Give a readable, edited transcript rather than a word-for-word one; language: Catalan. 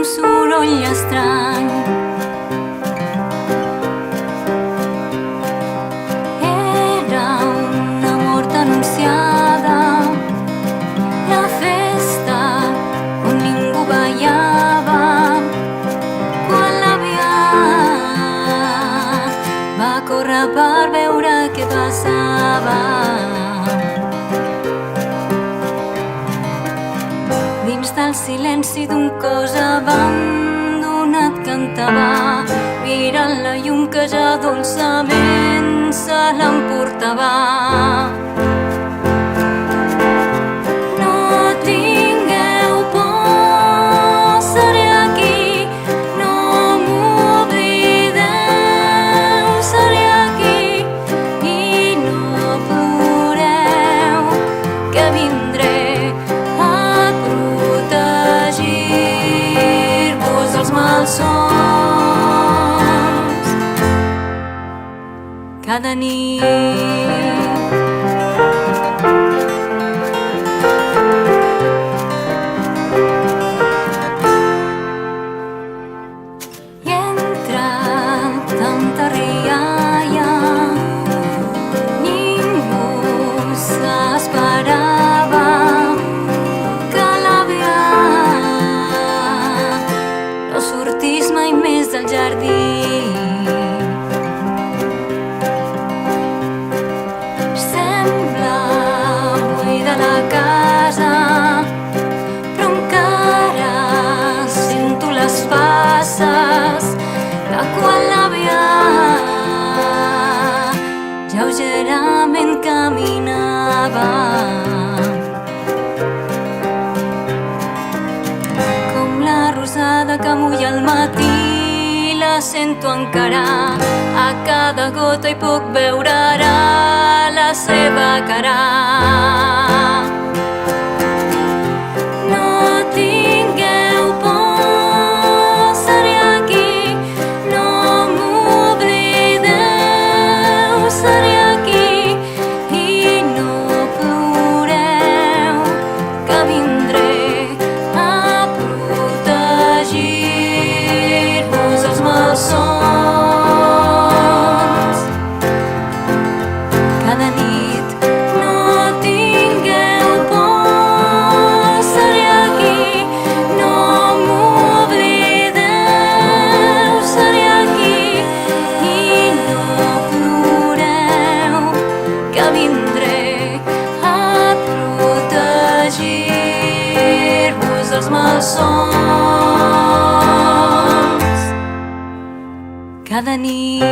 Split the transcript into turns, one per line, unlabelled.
soroll estrany. Era una mort anunciada, la festa on ningú ballava, quan l'aviat va córrer per veure què passava. Dins del silenci d'un cos abandonat cantava, mirant la llum que ja dolçament se l'emportava. No tingueu por, seré aquí, no m'oblideu, seré aquí, i no ploreu, que vindré malsons cada nit. I entre tanta rialla ningú s'esperava que l'aviat no sortís mai més del jardí. Sembla buida la casa, però encara sento les passes de quan l'aviat lleugerament caminava. Que mulla al matí, la sento encara, a cada gota hi puc veure ara la seva cara. No tingueu por, seré aquí, no m'oblideu, seré aquí, i no ploreu, que vindré cada nit. No tingueu por, seré aquí, no m'oblideu, seré aquí, i no ploreu, que vindré a protegir-vos dels malsons cada nit.